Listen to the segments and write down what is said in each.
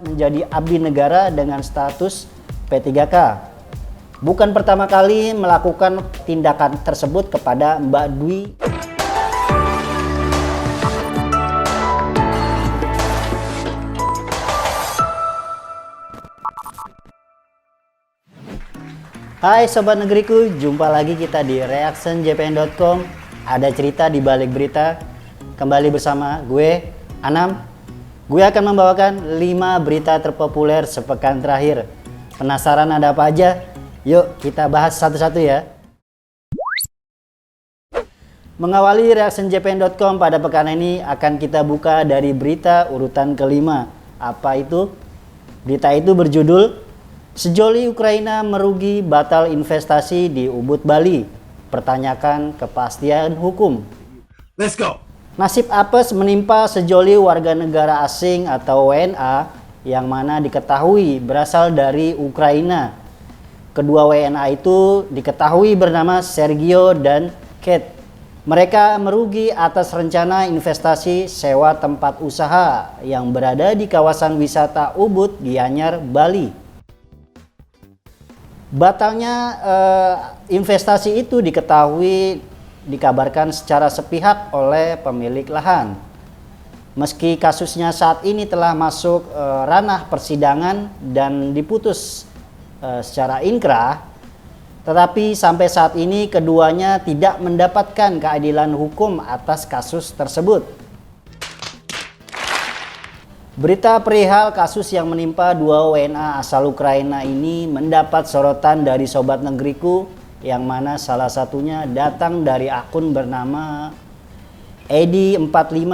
menjadi abdi negara dengan status P3K. Bukan pertama kali melakukan tindakan tersebut kepada Mbak Dwi. Hai Sobat Negeriku, jumpa lagi kita di reactionjpn.com. Ada cerita di balik berita. Kembali bersama gue, Anam. Gue akan membawakan 5 berita terpopuler sepekan terakhir. Penasaran ada apa aja? Yuk kita bahas satu-satu ya. Mengawali reactionjpn.com pada pekan ini akan kita buka dari berita urutan kelima. Apa itu? Berita itu berjudul Sejoli Ukraina merugi batal investasi di Ubud Bali. Pertanyakan kepastian hukum. Let's go. Nasib apes menimpa sejoli warga negara asing atau WNA yang mana diketahui berasal dari Ukraina. Kedua WNA itu diketahui bernama Sergio dan Kate. Mereka merugi atas rencana investasi sewa tempat usaha yang berada di kawasan wisata Ubud, Gianyar, Bali. Batalnya investasi itu dikabarkan secara sepihak oleh pemilik lahan. Meski kasusnya saat ini telah masuk ranah persidangan dan diputus secara inkrah, tetapi sampai saat ini keduanya tidak mendapatkan keadilan hukum atas kasus tersebut. Berita perihal kasus yang menimpa 2 WNA asal Ukraina ini mendapat sorotan dari Sobat Negeriku, yang mana salah satunya datang dari akun bernama Edi45.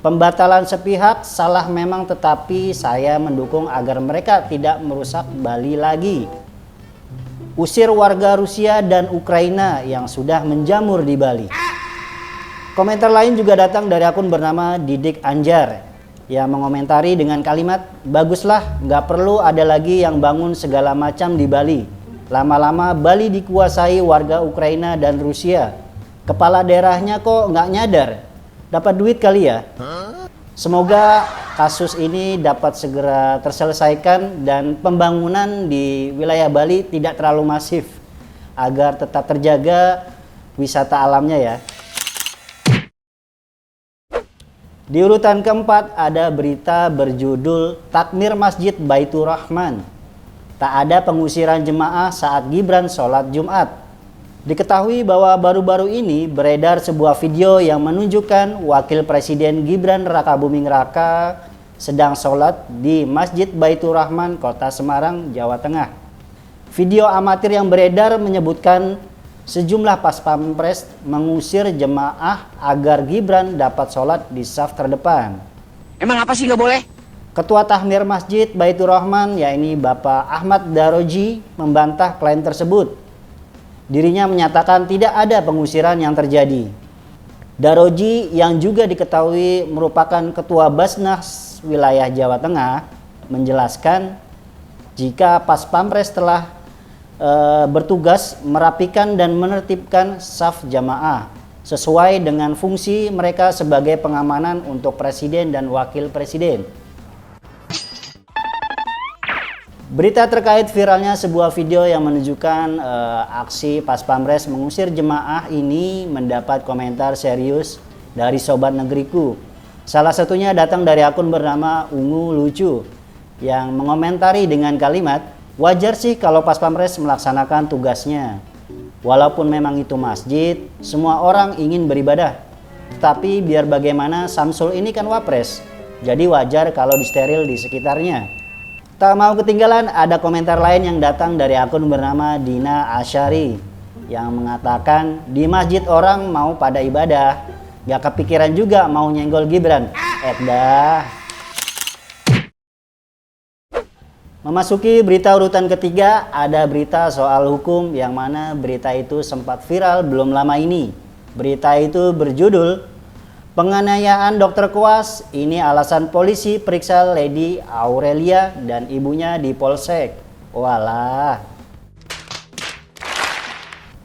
Pembatalan sepihak salah memang, tetapi saya mendukung agar mereka tidak merusak Bali lagi. Usir warga Rusia dan Ukraina yang sudah menjamur di Bali. Komentar lain juga datang dari akun bernama Didik Anjar yang mengomentari dengan kalimat, baguslah, nggak perlu ada lagi yang bangun segala macam di Bali. Lama-lama Bali dikuasai warga Ukraina dan Rusia. Kepala daerahnya kok nggak nyadar? Dapat duit kali ya? Semoga kasus ini dapat segera terselesaikan dan pembangunan di wilayah Bali tidak terlalu masif agar tetap terjaga wisata alamnya ya. Di urutan keempat ada berita berjudul Takmir Masjid Baitur Rahman. Tak ada pengusiran jemaah saat Gibran sholat Jumat. Diketahui bahwa baru-baru ini beredar sebuah video yang menunjukkan Wakil Presiden Gibran Rakabuming Raka sedang sholat di Masjid Baitur Rahman, Kota Semarang, Jawa Tengah. Video amatir yang beredar menyebutkan sejumlah paspampres mengusir jemaah agar Gibran dapat sholat di saf terdepan. Emang apa sih nggak boleh? Ketua Takmir Masjid Baitur Rahman, yakni Bapak Ahmad Daroji, membantah klaim tersebut. Dirinya menyatakan tidak ada pengusiran yang terjadi. Daroji yang juga diketahui merupakan Ketua Basnas wilayah Jawa Tengah menjelaskan jika paspampres telah bertugas merapikan dan menertibkan saf jamaah sesuai dengan fungsi mereka sebagai pengamanan untuk presiden dan wakil presiden. Berita terkait viralnya sebuah video yang menunjukkan aksi paspampres mengusir jemaah ini mendapat komentar serius dari Sobat Negeriku. Salah satunya datang dari akun bernama Ungu Lucu yang mengomentari dengan kalimat, wajar sih kalau paspampres melaksanakan tugasnya. Walaupun memang itu masjid, semua orang ingin beribadah. Tapi biar bagaimana Samsul ini kan wapres, jadi wajar kalau disteril di sekitarnya. Tak mau ketinggalan ada komentar lain yang datang dari akun bernama Dina Asyari yang mengatakan di masjid orang mau pada ibadah, gak kepikiran juga mau nyenggol Gibran. Dah. Memasuki berita urutan ketiga, ada berita soal hukum yang mana berita itu sempat viral belum lama ini. Berita itu berjudul Penganiayaan Dokter Koas, ini alasan polisi periksa Lady Aurelia dan ibunya di Polsek. Walah.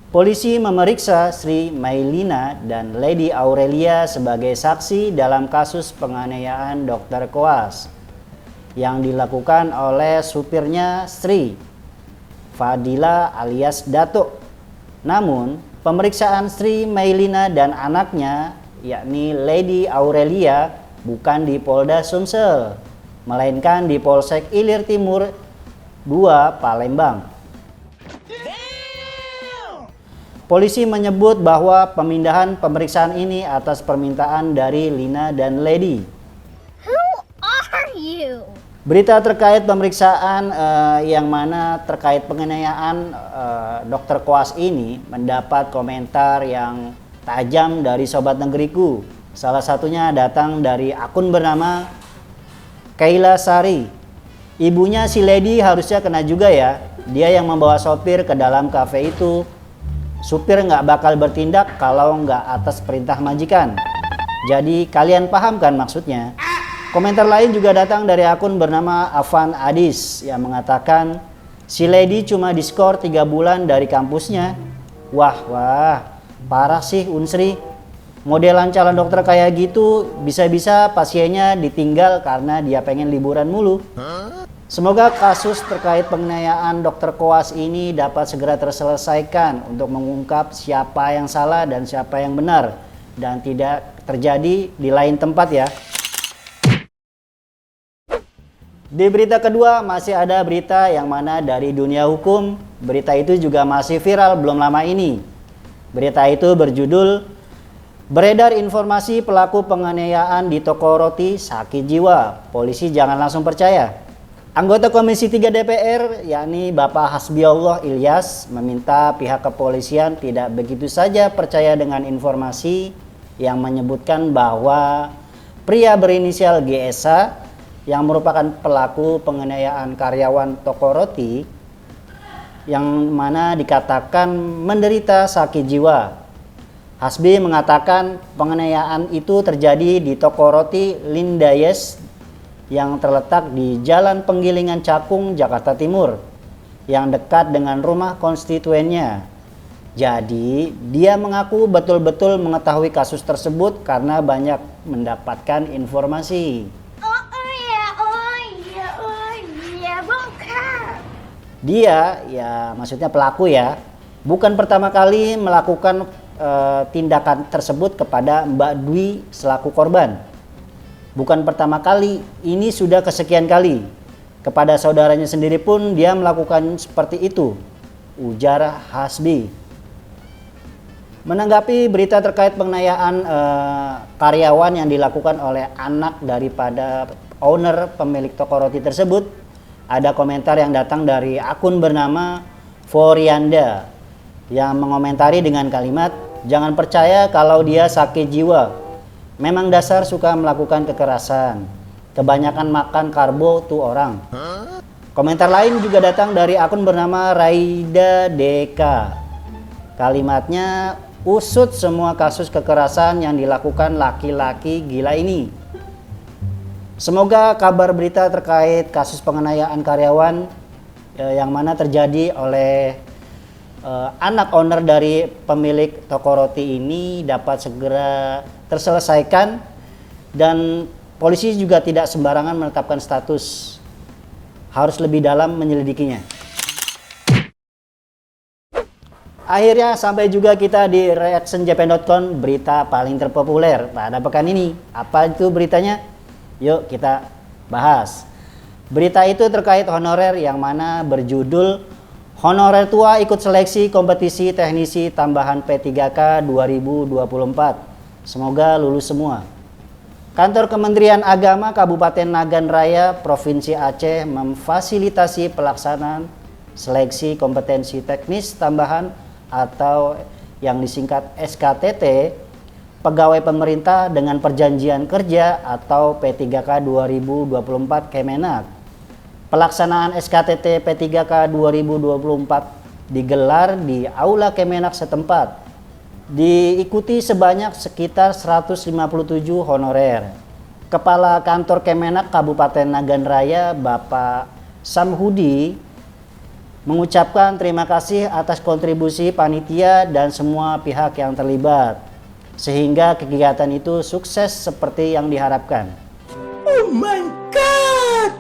Polisi memeriksa Sri Mailina dan Lady Aurelia sebagai saksi dalam kasus penganiayaan Dokter Koas. yang dilakukan oleh supirnya Sri Fadila alias Datuk. Namun, pemeriksaan Sri Mailina dan anaknya yakni Lady Aurelia bukan di Polda Sumsel, melainkan di Polsek Ilir Timur 2 Palembang. Polisi menyebut bahwa pemindahan pemeriksaan ini atas permintaan dari Lina dan Lady. Who are you? Berita terkait pemeriksaan yang mana terkait penganiayaan dokter koas ini mendapat komentar yang tajam dari sobat negeriku. Salah satunya datang dari akun bernama Kaila Sari. Ibunya si Lady harusnya kena juga ya. Dia yang membawa sopir ke dalam kafe itu. Supir nggak bakal bertindak kalau nggak atas perintah majikan. Jadi kalian paham kan maksudnya? Komentar lain juga datang dari akun bernama Afan Adis yang mengatakan si Lady cuma diskor 3 bulan dari kampusnya. Wah, parah sih Unsri. Modelan calon dokter kayak gitu bisa-bisa pasiennya ditinggal karena dia pengen liburan mulu. Semoga kasus terkait penganiayaan dokter koas ini dapat segera terselesaikan untuk mengungkap siapa yang salah dan siapa yang benar dan tidak terjadi di lain tempat ya. Di berita kedua masih ada berita yang mana dari dunia hukum. Berita itu juga masih viral belum lama ini. Berita itu berjudul beredar informasi pelaku penganiayaan di toko roti sakit jiwa. Polisi jangan langsung percaya. Anggota Komisi 3 DPR, yakni Bapak Hasbiullah Ilyas, meminta pihak kepolisian tidak begitu saja percaya dengan informasi yang menyebutkan bahwa pria berinisial GSA yang merupakan pelaku penganiayaan karyawan toko roti yang mana dikatakan menderita sakit jiwa. Hasbi mengatakan penganiayaan itu terjadi di toko roti Lindayes yang terletak di Jalan Penggilingan Cakung, Jakarta Timur, yang dekat dengan rumah konstituennya. Jadi, dia mengaku betul-betul mengetahui kasus tersebut karena banyak mendapatkan informasi. Oh iya, bukan. Dia, ya maksudnya pelaku ya, bukan pertama kali melakukan tindakan tersebut kepada Mbak Dwi selaku korban. Bukan pertama kali, ini sudah kesekian kali. Kepada saudaranya sendiri pun dia melakukan seperti itu, ujar Hasbi. Menanggapi berita terkait penganiayaan karyawan yang dilakukan oleh anak daripada owner pemilik toko roti tersebut, ada komentar yang datang dari akun bernama Forianda yang mengomentari dengan kalimat, "Jangan percaya kalau dia sakit jiwa. Memang dasar suka melakukan kekerasan. Kebanyakan makan karbo tuh orang." Komentar lain juga datang dari akun bernama Raida Deka. Kalimatnya, "Usut semua kasus kekerasan yang dilakukan laki-laki gila ini." Semoga kabar berita terkait kasus penganiayaan karyawan yang mana terjadi oleh anak owner dari pemilik toko roti ini dapat segera terselesaikan dan polisi juga tidak sembarangan menetapkan status, harus lebih dalam menyelidikinya. Akhirnya sampai juga kita di reactionjapan.com, berita paling terpopuler pada pekan ini. Apa itu beritanya? Yuk kita bahas. Berita itu terkait honorer yang mana berjudul honorer tua ikut seleksi kompetisi teknisi tambahan P3K 2024. Semoga lulus semua. Kantor Kementerian Agama Kabupaten Nagan Raya, Provinsi Aceh memfasilitasi pelaksanaan seleksi kompetensi teknis tambahan atau yang disingkat SKTT pegawai pemerintah dengan perjanjian kerja atau P3K 2024 Kemenak. Pelaksanaan SKTT P3K 2024 digelar di Aula Kemenak setempat. Diikuti sebanyak sekitar 157 honorer. Kepala Kantor Kemenak Kabupaten Nagan Raya, Bapak Samhudi, mengucapkan terima kasih atas kontribusi panitia dan semua pihak yang terlibat, sehingga kegiatan itu sukses seperti yang diharapkan. Oh my God!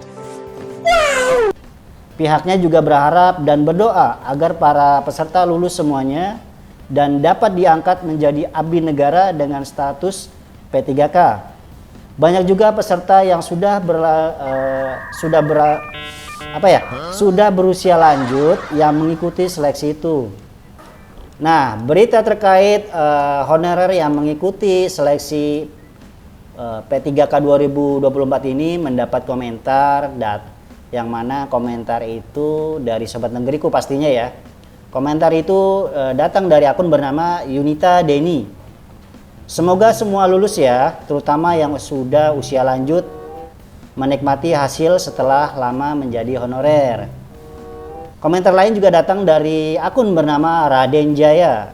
Pihaknya juga berharap dan berdoa agar para peserta lulus semuanya dan dapat diangkat menjadi abdi negara dengan status P3K. Banyak juga peserta yang sudah berusia lanjut yang mengikuti seleksi itu. Nah, berita terkait honorer yang mengikuti seleksi P3K 2024 ini mendapat komentar yang mana komentar itu dari Sobat Negeriku pastinya ya. Komentar itu datang dari akun bernama Yunita Deni. Semoga semua lulus ya, terutama yang sudah usia lanjut menikmati hasil setelah lama menjadi honorer. Komentar lain juga datang dari akun bernama Raden Jaya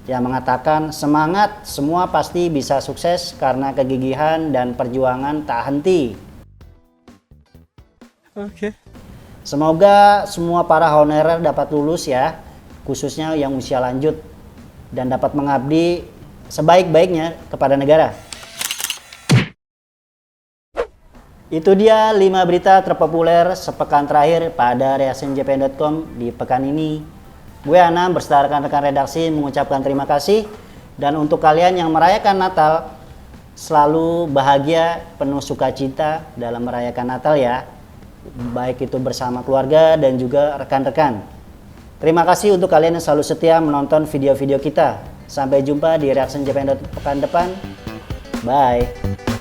yang mengatakan semangat, semua pasti bisa sukses karena kegigihan dan perjuangan tak henti. Oke. Semoga semua para honorer dapat lulus ya, khususnya yang usia lanjut dan dapat mengabdi sebaik-baiknya kepada negara. Itu dia 5 berita terpopuler sepekan terakhir pada reactionjpn.com di pekan ini. Gue Anam beserta rekan-rekan redaksi mengucapkan terima kasih, dan untuk kalian yang merayakan Natal selalu bahagia, penuh sukacita dalam merayakan Natal ya, baik itu bersama keluarga dan juga rekan-rekan. Terima kasih untuk kalian yang selalu setia menonton video-video kita. Sampai jumpa di reactionjpn pekan depan. Bye.